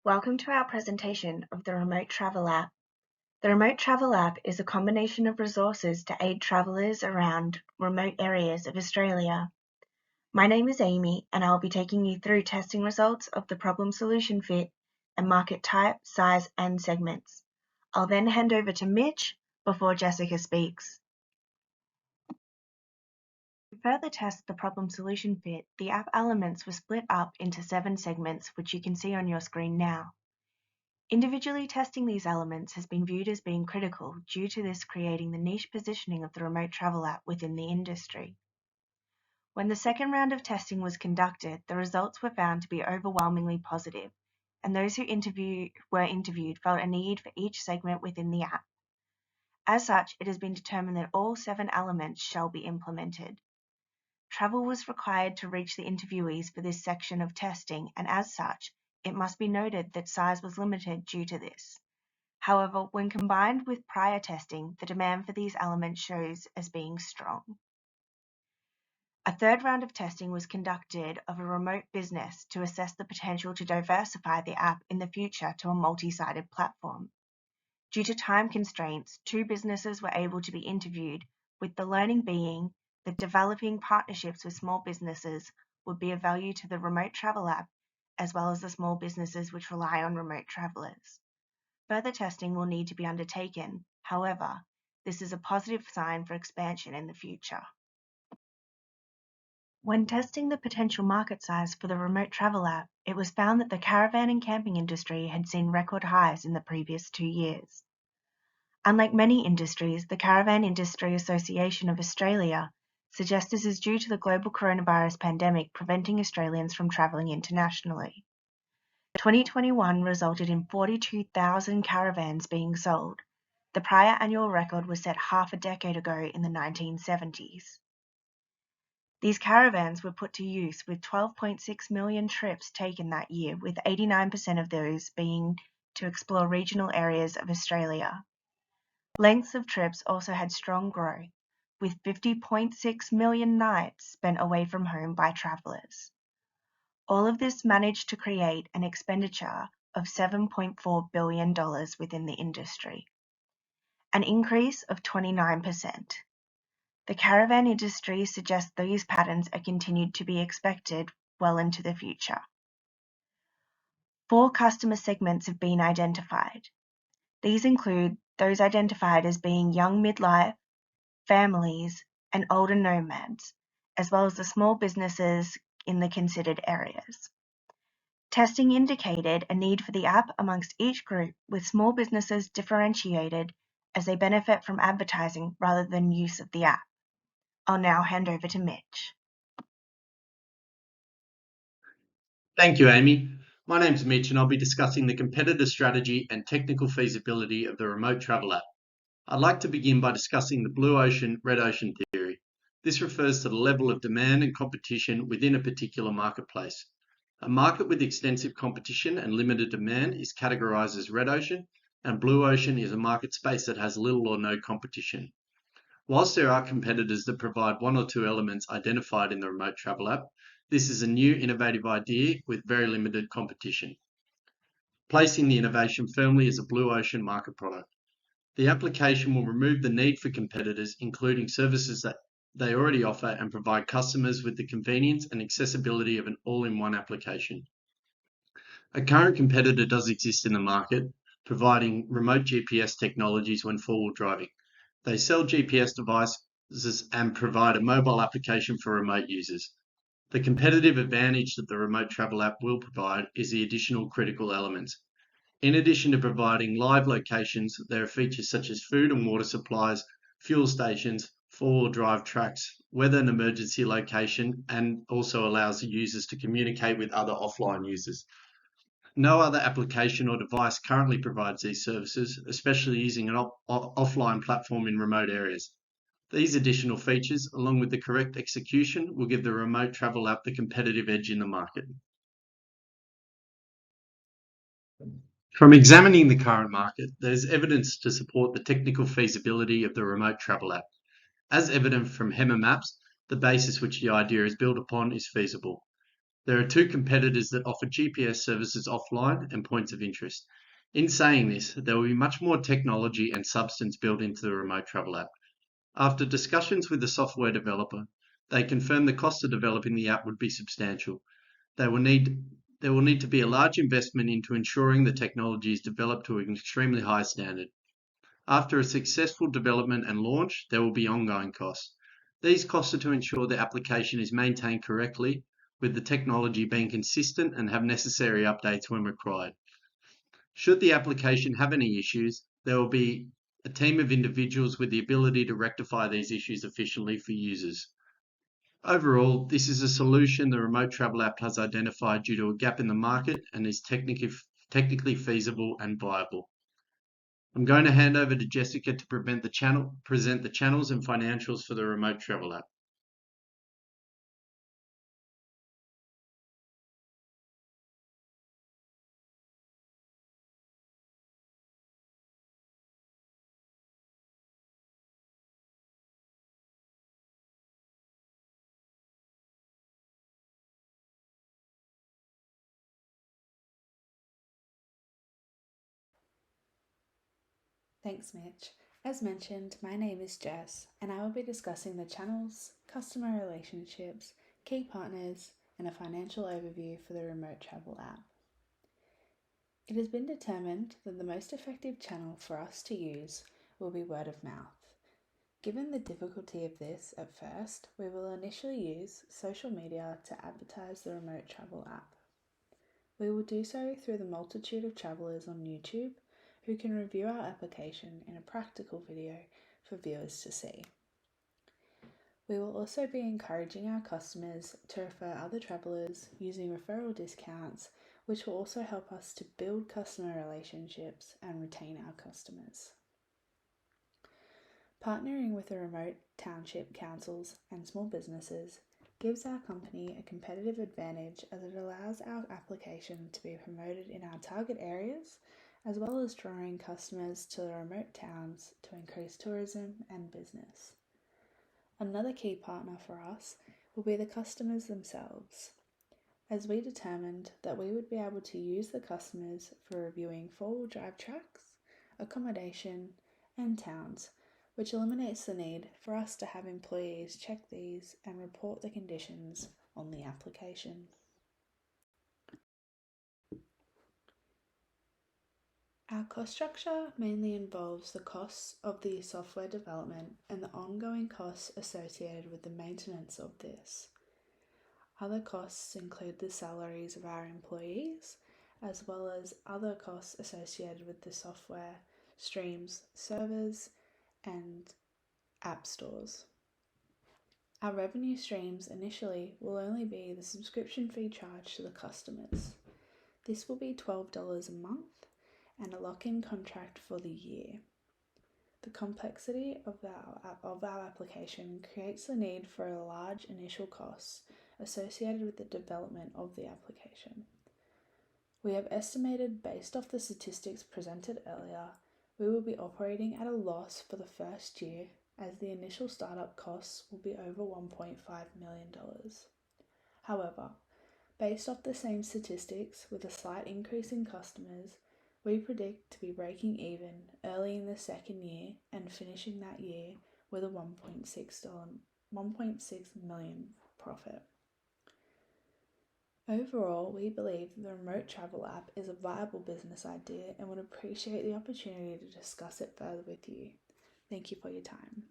Welcome to our presentation of the Remote Travel App. The Remote Travel App is a combination of resources to aid travellers around remote areas of Australia. My name is Amy and I'll be taking you through testing results of the problem solution fit and market type, size and segments. I'll then hand over to Mitch before Jessica speaks. To further test the problem solution fit, the app elements were split up into 7 segments, which you can see on your screen now. Individually testing these elements has been viewed as being critical due to this creating the niche positioning of the remote travel app within the industry. When the second round of testing was conducted, the results were found to be overwhelmingly positive, and those who were interviewed felt a need for each segment within the app. As such, it has been determined that all 7 elements shall be implemented. Travel was required to reach the interviewees for this section of testing, and as such, it must be noted that size was limited due to this. However, when combined with prior testing, the demand for these elements shows as being strong. A third round of testing was conducted of a remote business to assess the potential to diversify the app in the future to a multi-sided platform. Due to time constraints, 2 businesses were able to be interviewed, with the learning being that developing partnerships with small businesses would be of value to the remote travel app, as well as the small businesses which rely on remote travelers. Further testing will need to be undertaken. However, this is a positive sign for expansion in the future. When testing the potential market size for the remote travel app, it was found that the caravan and camping industry had seen record highs in the previous 2 years. Unlike many industries, the Caravan Industry Association of Australia suggests this is due to the global coronavirus pandemic preventing Australians from travelling internationally. 2021 resulted in 42,000 caravans being sold. The prior annual record was set half a decade ago in the 1970s. These caravans were put to use with 12.6 million trips taken that year, with 89% of those being to explore regional areas of Australia. Lengths of trips also had strong growth, with 50.6 million nights spent away from home by travellers. All of this managed to create an expenditure of $7.4 billion within the industry, an increase of 29%. The caravan industry suggests these patterns are continued to be expected well into the future. 4 customer segments have been identified. These include those identified as being young midlife, families, and older nomads, as well as the small businesses in the considered areas. Testing indicated a need for the app amongst each group, with small businesses differentiated as they benefit from advertising rather than use of the app. I'll now hand over to Mitch. Thank you, Amy. My name's Mitch and I'll be discussing the competitor strategy and technical feasibility of the remote travel app. I'd like to begin by discussing the blue ocean, red ocean theory. This refers to the level of demand and competition within a particular marketplace. A market with extensive competition and limited demand is categorized as red ocean, and blue ocean is a market space that has little or no competition. Whilst there are competitors that provide 1 or 2 elements identified in the remote travel app, this is a new innovative idea with very limited competition, placing the innovation firmly as a blue ocean market product. The application will remove the need for competitors, including services that they already offer, and provide customers with the convenience and accessibility of an all-in-one application. A current competitor does exist in the market, providing remote GPS technologies when four-wheel driving. They sell GPS devices and provide a mobile application for remote users. The competitive advantage that the remote travel app will provide is the additional critical elements. In addition to providing live locations, there are features such as food and water supplies, fuel stations, four-wheel drive tracks, weather and emergency location, and also allows the users to communicate with other offline users. No other application or device currently provides these services, especially using an offline platform in remote areas. These additional features, along with the correct execution, will give the remote travel app the competitive edge in the market. From examining the current market, there's evidence to support the technical feasibility of the remote travel app. As evident from HEMA maps, the basis which the idea is built upon is feasible. There are two competitors that offer GPS services offline and points of interest. In saying this, there will be much more technology and substance built into the remote travel app. After discussions with the software developer, they confirmed the cost of developing the app would be substantial. There will need to be a large investment into ensuring the technology is developed to an extremely high standard. After a successful development and launch, there will be ongoing costs. These costs are to ensure the application is maintained correctly, with the technology being consistent and have necessary updates when required. Should the application have any issues, there will be a team of individuals with the ability to rectify these issues efficiently for users. Overall, this is a solution the Remote Travel app has identified due to a gap in the market and is technically feasible and viable. I'm going to hand over to Jessica to present the channels and financials for the Remote Travel app. Thanks, Mitch. As mentioned, my name is Jess, and I will be discussing the channels, customer relationships, key partners, and a financial overview for the Remote Travel app. It has been determined that the most effective channel for us to use will be word of mouth. Given the difficulty of this at first, we will initially use social media to advertise the Remote Travel app. We will do so through the multitude of travellers on YouTube who can review our application in a practical video for viewers to see. We will also be encouraging our customers to refer other travellers using referral discounts, which will also help us to build customer relationships and retain our customers. Partnering with the remote township councils and small businesses gives our company a competitive advantage as it allows our application to be promoted in our target areas, as well as drawing customers to the remote towns to increase tourism and business. Another key partner for us will be the customers themselves, as we determined that we would be able to use the customers for reviewing four-wheel drive tracks, accommodation, and towns, which eliminates the need for us to have employees check these and report the conditions on the application. Our cost structure mainly involves the costs of the software development and the ongoing costs associated with the maintenance of this. Other costs include the salaries of our employees, as well as other costs associated with the software, streams, servers, and app stores. Our revenue streams initially will only be the subscription fee charged to the customers. This will be $12 a month and a lock-in contract for the year. The complexity of our application creates the need for a large initial costs associated with the development of the application. We have estimated, based off the statistics presented earlier, we will be operating at a loss for the first year, as the initial startup costs will be over $1.5 million. However, based off the same statistics with a slight increase in customers, we predict to be breaking even early in the second year and finishing that year with a $1.6 million profit. Overall, we believe the Remote Travel app is a viable business idea and would appreciate the opportunity to discuss it further with you. Thank you for your time.